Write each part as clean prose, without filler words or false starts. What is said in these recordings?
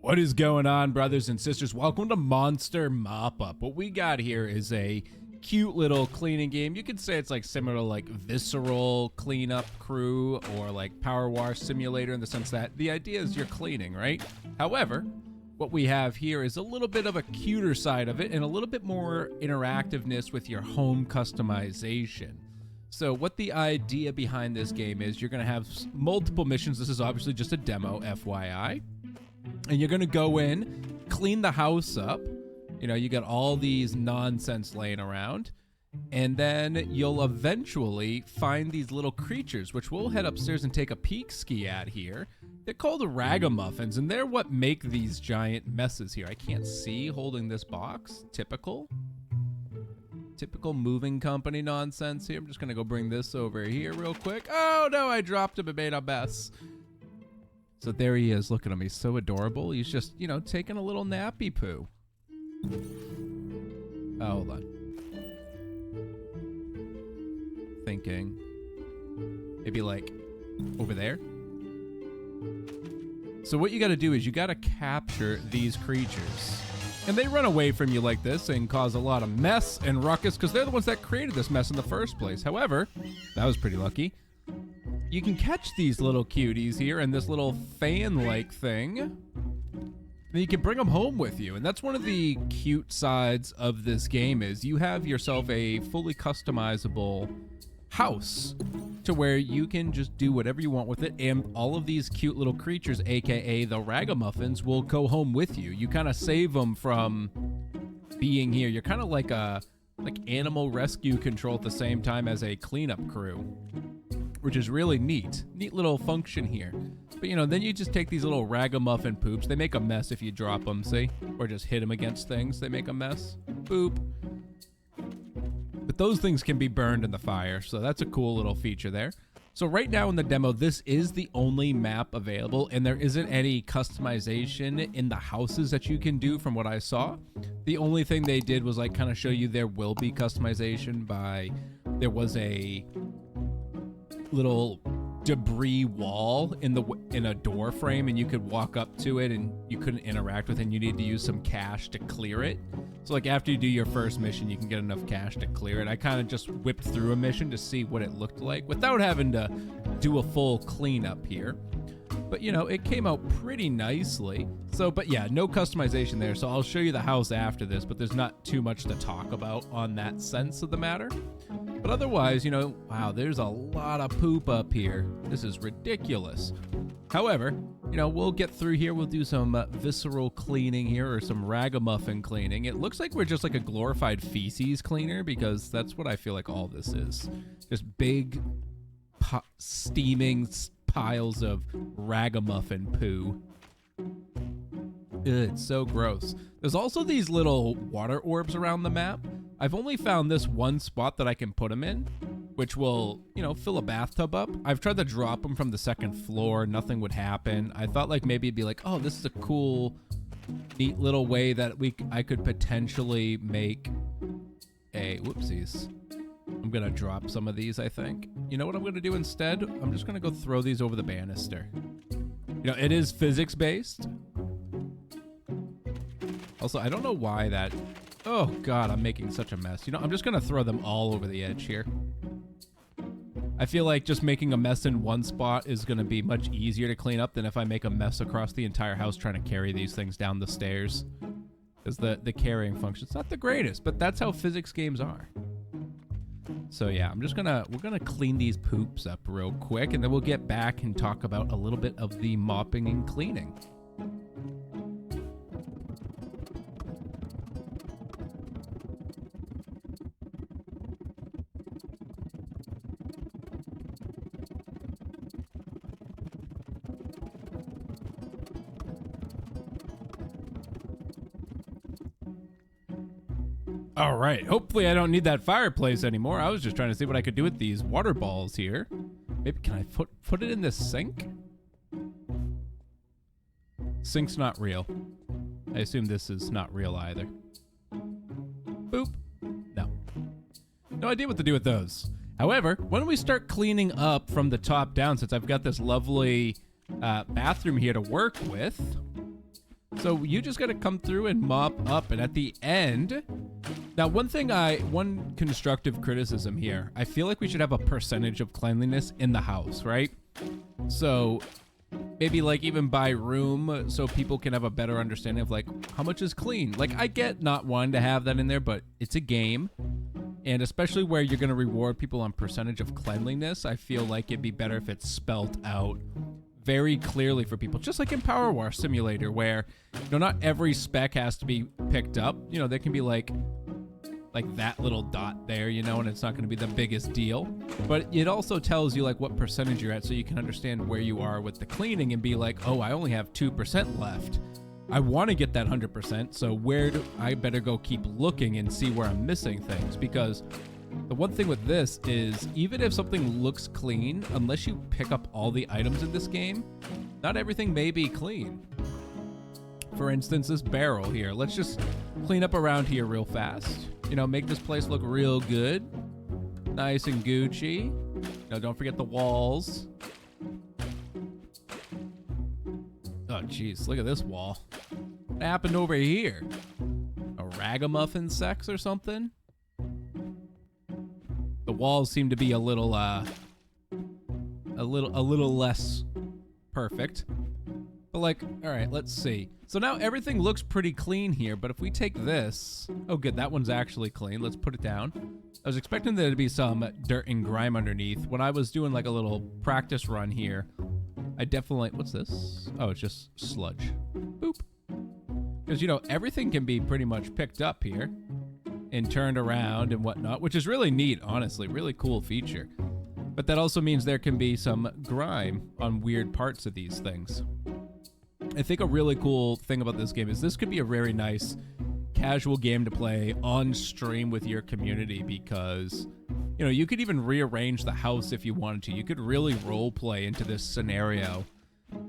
What is going on, brothers and sisters? Welcome to Monster Mop-Up. What we got here is a cute little cleaning game. You could say it's like similar to like Visceral Cleanup Crew or like Power Wash Simulator in the sense that the idea is you're cleaning, right? However, what we have here is a little bit of a cuter side of it and a little bit more interactiveness with your home customization. So what the idea behind this game is, you're going to have multiple missions. This is obviously just a demo, FYI. And you're going to go in, clean the house up. You know, you got all these nonsense laying around. And then you'll eventually find these little creatures, which we'll head upstairs and take a peek ski at here. They're called Raggamuffins, and they're what make these giant messes here. I can't see holding this box. Typical moving company nonsense here. I'm just going to go bring this over here real quick. Oh, no, I dropped him and made a mess. So there he is. Look at him. He's so adorable. He's just, you know, taking a little nappy poo. Oh, hold on. Thinking. Maybe like over there. So what you got to do is you got to capture these creatures. And they run away from you like this and cause a lot of mess and ruckus because they're the ones that created this mess in the first place. However, that was pretty lucky. You can catch these little cuties here in this little fan-like thing. And you can bring them home with you. And that's one of the cute sides of this game is you have yourself a fully customizable house to where you can just do whatever you want with it. And all of these cute little creatures, aka the Raggamuffins, will go home with you. You kind of save them from being here. You're kind of like animal rescue control at the same time as a cleanup crew, which is really neat. Neat little function here. But, you know, then you just take these little ragamuffin poops. They make a mess if you drop them, see? Or just hit them against things. They make a mess. Boop. But those things can be burned in the fire, so that's a cool little feature there. So right now in the demo, this is the only map available, and there isn't any customization in the houses that you can do from what I saw. The only thing they did was like kind of show you there will be customization by, there was a little debris wall in a door frame, and you could walk up to it and you couldn't interact with it, and you need to use some cash to clear it. So like after you do your first mission, you can get enough cash to clear it. I kind of just whipped through a mission to see what it looked like without having to do a full cleanup here. But you know, it came out pretty nicely. So, but yeah, no customization there. So I'll show you the house after this, but there's not too much to talk about on that sense of the matter. But otherwise, you know, wow, there's a lot of poop up here. This is ridiculous. However, you know, we'll get through here. We'll do some visceral cleaning here or some ragamuffin cleaning. It looks like we're just like a glorified feces cleaner because that's what I feel like all this is. Just big steaming piles of ragamuffin poo. Ugh, it's so gross. There's also these little water orbs around the map. I've only found this one spot that I can put them in, which will, you know, fill a bathtub up. I've tried to drop them from the second floor. Nothing would happen. I thought like maybe it'd be like, oh, this is a cool, neat little way that I could potentially make a, whoopsies. I'm going to drop some of these, I think. You know what I'm going to do instead? I'm just going to go throw these over the banister. You know, it is physics-based. Also, I don't know why that... Oh, God, I'm making such a mess. You know, I'm just going to throw them all over the edge here. I feel like just making a mess in one spot is going to be much easier to clean up than if I make a mess across the entire house trying to carry these things down the stairs. Because the carrying function's not the greatest, but that's how physics games are. So yeah, we're gonna clean these poops up real quick, and then we'll get back and talk about a little bit of the mopping and cleaning. All right, hopefully I don't need that fireplace anymore. I was just trying to see what I could do with these water balls here. Maybe can I put it in this sink? Sink's not real. I assume this is not real either. Boop. No. No idea what to do with those. However, when we start cleaning up from the top down, since I've got this lovely bathroom here to work with, So you just got to come through and mop up. And at the end, now one constructive criticism here, I feel like we should have a percentage of cleanliness in the house, right? So maybe like even by room so people can have a better understanding of like how much is clean. Like I get not wanting to have that in there, but it's a game. And especially where you're going to reward people on percentage of cleanliness, I feel like it'd be better if it's spelt out very clearly for people. Just like in Power Wash Simulator where, not every spec has to be picked up. There can be like that little dot there, and it's not going to be the biggest deal. But it also tells you like what percentage you're at so you can understand where you are with the cleaning and be like, oh, I only have 2% left. I want to get that 100%, so where do I better go keep looking and see where I'm missing things? Because the one thing with this is even if something looks clean, unless you pick up all the items in this game, not everything may be clean. For instance, this barrel here. Let's just clean up around here real fast. Make this place look real good. Nice and Gucci. Don't forget the walls. Oh, jeez. Look at this wall. What happened over here? A Raggamuffin sex or something? The walls seem to be a little less perfect. But like, all right, let's see. So now everything looks pretty clean here, but if we take this, oh good, that one's actually clean. Let's put it down. I was expecting there to be some dirt and grime underneath. When I was doing like a little practice run here, I definitely, what's this? Oh, it's just sludge. Boop. Because, everything can be pretty much picked up here and turned around and whatnot, which is really neat, honestly. Really cool feature. But that also means there can be some grime on weird parts of these things. I think a really cool thing about this game is this could be a very nice casual game to play on stream with your community because, you could even rearrange the house if you wanted to. You could really role play into this scenario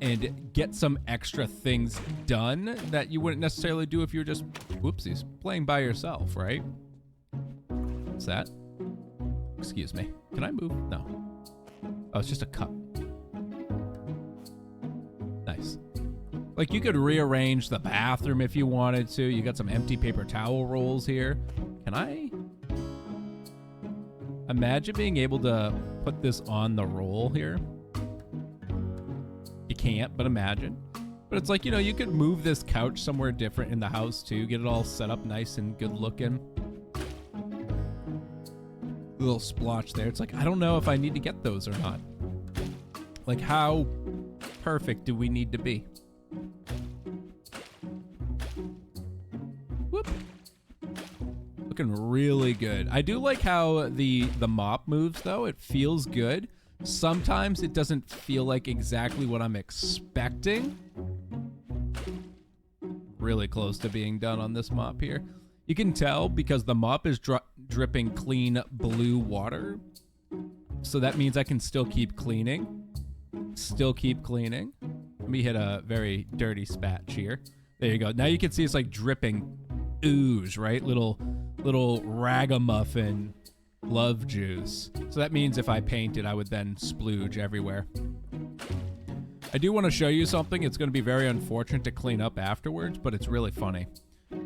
and get some extra things done that you wouldn't necessarily do if you were just, whoopsies, playing by yourself, right? What's that? Excuse me. Can I move? No. Oh, it's just a cup. Nice. Like, you could rearrange the bathroom if you wanted to. You got some empty paper towel rolls here. Can I imagine being able to put this on the roll here? You can't, but imagine. But it's like, you could move this couch somewhere different in the house too. Get it all set up nice and good looking. Little splotch there. It's like, I don't know if I need to get those or not. Like, how perfect do we need to be? Whoop. Looking really good. I do like how the mop moves though. It feels good. Sometimes it doesn't feel like exactly what I'm expecting. Really close to being done on this mop here. You can tell because the mop is dripping clean blue water. So that means I can still keep cleaning. Still keep cleaning. Let me hit a very dirty spatch here. There you go. Now you can see it's like dripping ooze, right? Little ragamuffin love juice. So that means if I paint it, I would then splooge everywhere. I do want to show you something. It's going to be very unfortunate to clean up afterwards, but it's really funny.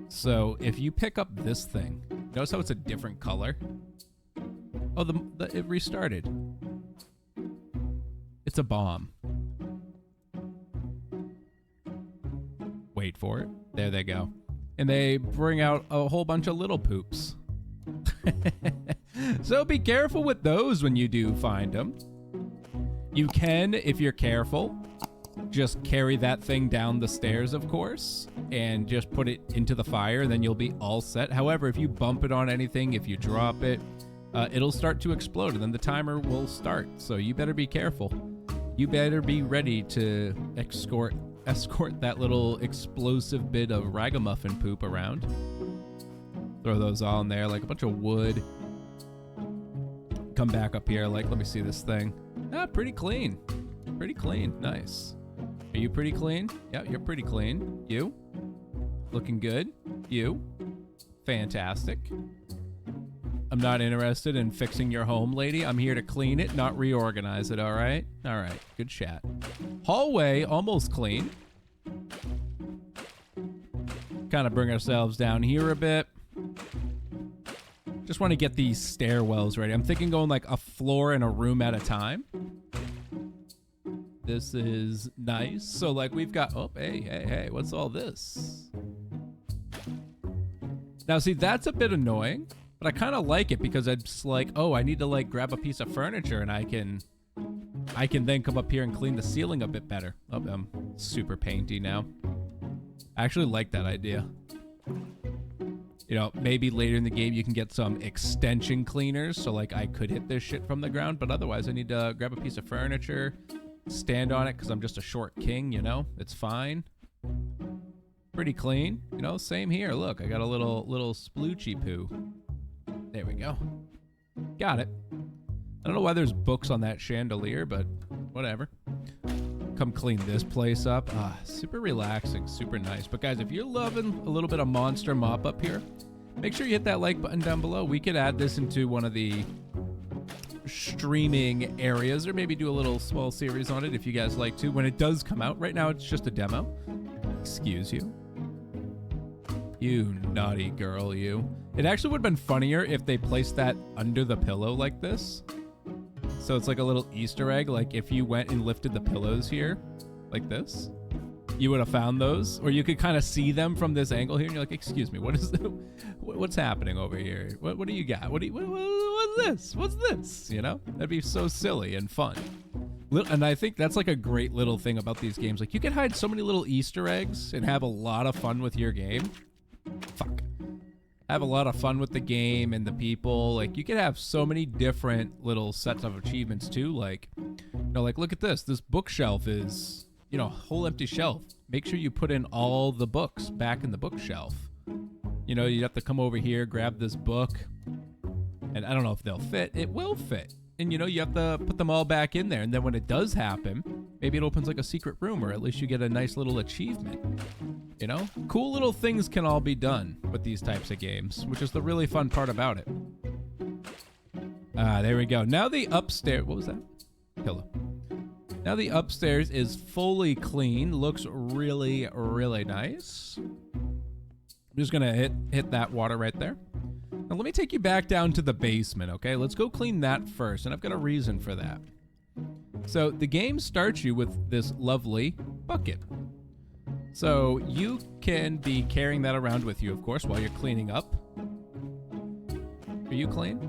So if you pick up this thing, notice how it's a different color? Oh, it restarted. It's a bomb. Wait for it. There they go. And they bring out a whole bunch of little poops. So be careful with those when you do find them. You can, if you're careful, just carry that thing down the stairs, of course, and just put it into the fire, and then you'll be all set. However, if you bump it on anything, if you drop it, it'll start to explode, and then the timer will start. So you better be careful. You better be ready to escort that little explosive bit of ragamuffin poop around. Throw those all in there like a bunch of wood. Come back up here, like, let me see this thing. Ah, pretty clean. Pretty clean. Nice. Are you pretty clean? Yeah, you're pretty clean. You? Looking good. You? Fantastic. I'm not interested in fixing your home, lady. I'm here to clean it, not reorganize it, all right? All right, good chat. Hallway, almost clean. kind of bring ourselves down here a bit. Just want to get these stairwells ready. I'm thinking going like a floor and a room at a time. This is nice. So like we've got, oh, hey, what's all this? Now see, that's a bit annoying, but I kind of like it because it's like, oh, I need to like grab a piece of furniture and I can then come up here and clean the ceiling a bit better. Oh, I'm super painty now. I actually like that idea. You know, maybe later in the game you can get some extension cleaners, so like I could hit this shit from the ground, but otherwise I need to grab a piece of furniture, stand on it because I'm just a short king, you know? It's fine. Pretty clean. You know, same here. Look, I got a little sploochy poo. There we go. Got it. I don't know why there's books on that chandelier, but whatever. Come clean this place up. Super relaxing, super nice. But guys, if you're loving a little bit of monster mop up here, make sure you hit that like button down below. We could add this into one of the streaming areas, or maybe do a little small series on it if you guys like to when it does come out. Right now it's just a demo. Excuse you. You naughty girl, you. It actually would have been funnier if they placed that under the pillow like this. So it's like a little Easter egg, like if you went and lifted the pillows here, like this, you would have found those. Or you could kind of see them from this angle here, and you're like, excuse me, what is this? What's happening over here? What do you got? What's this? What's this? You know? That'd be so silly and fun. And I think that's like a great little thing about these games. Like you can hide so many little Easter eggs and have a lot of fun with your game. Fuck. Have a lot of fun with the game and the people. Like you could have so many different little sets of achievements too. Like, you know, like look at this. This bookshelf is, you know, a whole empty shelf. Make sure you put in all the books back in the bookshelf. You know, you have to come over here, grab this book, and I don't know if they'll fit. It will fit. And you know, you have to put them all back in there. And then when it does happen, maybe it opens like a secret room, or at least you get a nice little achievement. You know, cool little things can all be done with these types of games, which is the really fun part about it. There we go. Now the upstairs, what was that? Pillow. Now the upstairs is fully clean. Looks really, really nice. I'm just gonna hit that water right there. Now let me take you back down to the basement, okay? Let's go clean that first, and I've got a reason for that. So the game starts you with this lovely bucket. So you can be carrying that around with you, of course, while you're cleaning up. Are you clean?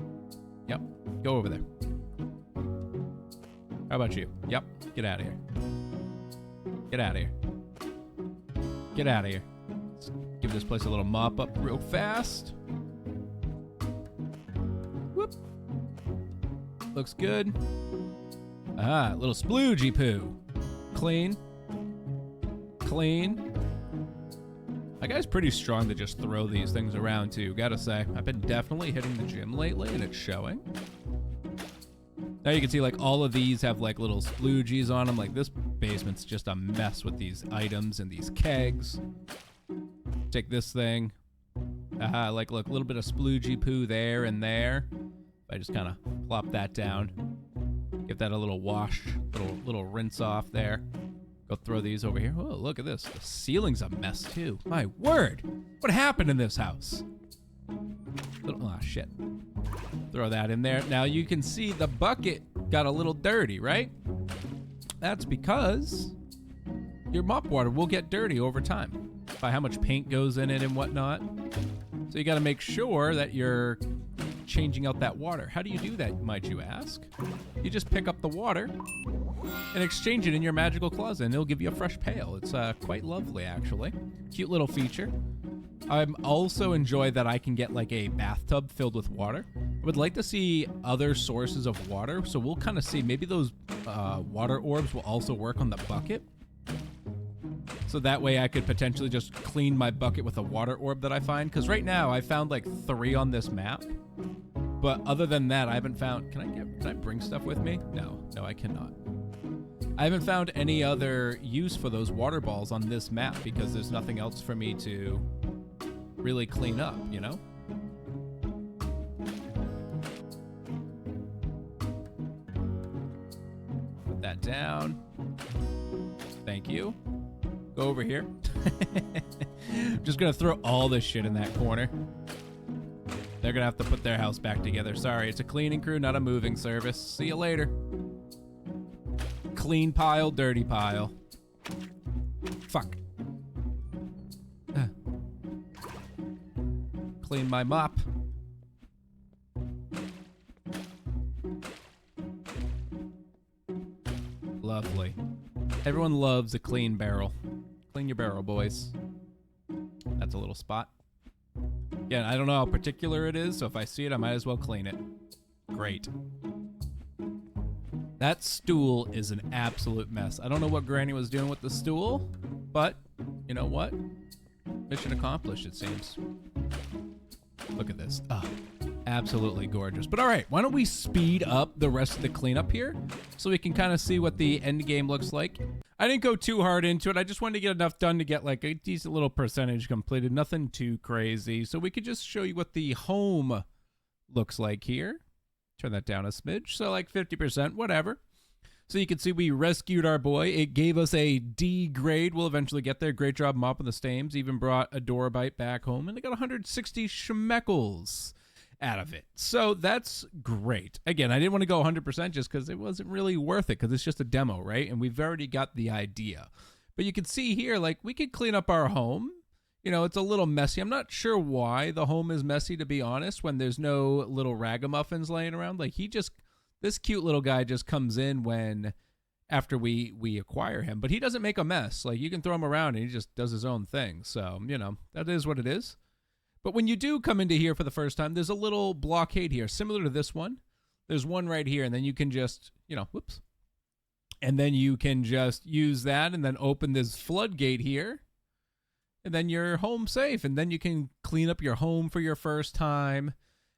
Yep. Go over there. How about you? Yep. Get out of here. Get out of here. Get out of here. Let's give this place a little mop up real fast. Whoop. Looks good. Little sploogey poo. Clean. Clean. My guy's pretty strong to just throw these things around too, gotta say. I've been definitely hitting the gym lately and it's showing. Now you can see like all of these have like little sploogies on them. Like this basement's just a mess with these items and these kegs. Take this thing. Like look, a little bit of sploogey poo there and there. I just kind of plop that down. Give that a little wash, little rinse off there. Go throw these over here. Oh, look at this. The ceiling's a mess too. My word. What happened in this house? Oh, shit. Throw that in there. Now you can see the bucket got a little dirty, right? That's because your mop water will get dirty over time by how much paint goes in it and whatnot. So you got to make sure that you're changing out that water. How do you do that, might you ask? You just pick up the water and exchange it in your magical closet, and it'll give you a fresh pail. It's quite lovely, actually. Cute little feature. I also enjoy that I can get like a bathtub filled with water. I would like to see other sources of water, so we'll kind of see. Maybe those water orbs will also work on the bucket. So that way I could potentially just clean my bucket with a water orb that I find. Because right now I found like 3 on this map. But other than that, I haven't found... Can I bring stuff with me? No, I cannot. I haven't found any other use for those water balls on this map because there's nothing else for me to really clean up, you know? Put that down. Thank you. Go over here. Just gonna throw all this shit in that corner. They're gonna have to put their house back together. Sorry, it's a cleaning crew, not a moving service. See you later. Clean pile, dirty pile. Fuck. Clean my mop. Lovely. Everyone loves a clean barrel. Clean your barrel, boys. That's a little spot. Yeah, I don't know how particular it is, so if I see it, I might as well clean it. Great. That stool is an absolute mess. I don't know what Granny was doing with the stool, but you know what? Mission accomplished, it seems. Look at this. Oh, absolutely gorgeous. But all right, why don't we speed up the rest of the cleanup here so we can kind of see what the end game looks like. I didn't go too hard into it. I just wanted to get enough done to get like a decent little percentage completed. Nothing too crazy. So we could just show you what the home looks like here. Turn that down a smidge. So like 50%, whatever. So you can see we rescued our boy. It gave us a D grade. We'll eventually get there. Great job mopping the stains. Even brought a door bite back home. And they got 160 schmeckles out of it. So that's great. Again, I didn't want to go 100% just because it wasn't really worth it because it's just a demo, right? And we've already got the idea. But you can see here, like, we could clean up our home. You know, it's a little messy. I'm not sure why the home is messy, to be honest, when there's no little ragamuffins laying around. Like, this cute little guy just comes in after we acquire him. But he doesn't make a mess. Like, you can throw him around and he just does his own thing. So, you know, that is what it is. But when you do come into here for the first time, there's a little blockade here, similar to this one. There's one right here, and then you can just, you know, whoops. And then you can just use that and then open this floodgate here. And then you're home safe. And then you can clean up your home for your first time.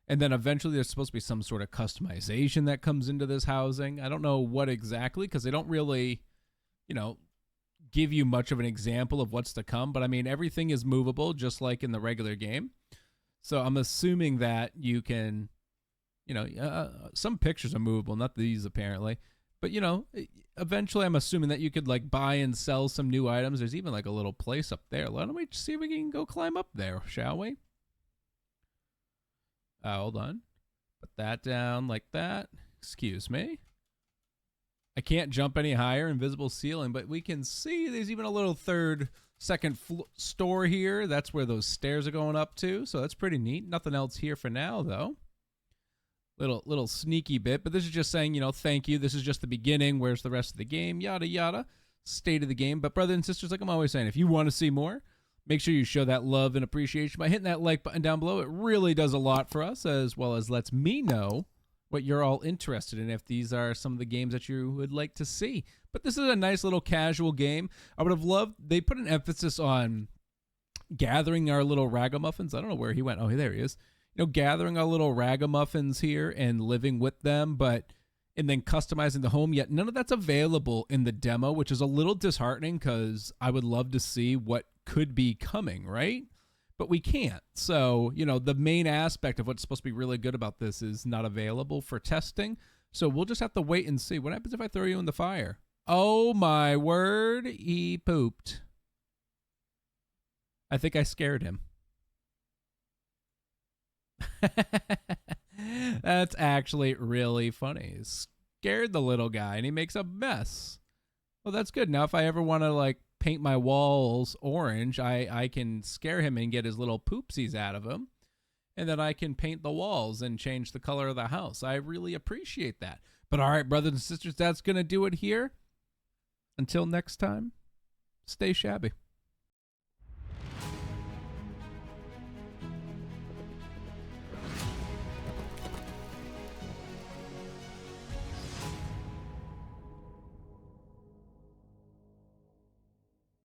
And then eventually there's supposed to be some sort of customization that comes into this housing. I don't know what exactly, because they don't really, you know, give you much of an example of what's to come. But I mean, everything is movable, just like in the regular game. So I'm assuming that you can, you know, some pictures are movable, not these apparently. But, you know, eventually I'm assuming that you could, like, buy and sell some new items. There's even, like, a little place up there. Why don't we see if we can go climb up there, shall we? Hold on. Put that down like that. Excuse me. I can't jump any higher, invisible ceiling, but we can see there's even a little second store here. That's where those stairs are going up to, so that's pretty neat. Nothing else here for now, though. Little sneaky bit, but this is just saying, you know, thank you. This is just the beginning. Where's the rest of the game? Yada, yada. State of the game. But brothers and sisters, like I'm always saying, if you want to see more, make sure you show that love and appreciation by hitting that like button down below. It really does a lot for us, as well as lets me know what you're all interested in, if these are some of the games that you would like to see. But this is a nice little casual game. I would have loved, they put an emphasis on gathering our little ragamuffins. I don't know where he went. Oh, there he is. You know, gathering our little ragamuffins here and living with them, and then customizing the home. Yet none of that's available in the demo, which is a little disheartening because I would love to see what could be coming, right? But we can't. So, you know, the main aspect of what's supposed to be really good about this is not available for testing. So we'll just have to wait and see. What happens if I throw you in the fire? Oh my word, he pooped. I think I scared him. That's actually really funny. Scared the little guy and he makes a mess. Well, that's good. Now if I ever want to, like, paint my walls orange, I can scare him and get his little poopsies out of him, and then I can paint the walls and change the color of the house. I really appreciate that. But all right, brothers and sisters, that's gonna do it here. Until next time, stay shabby.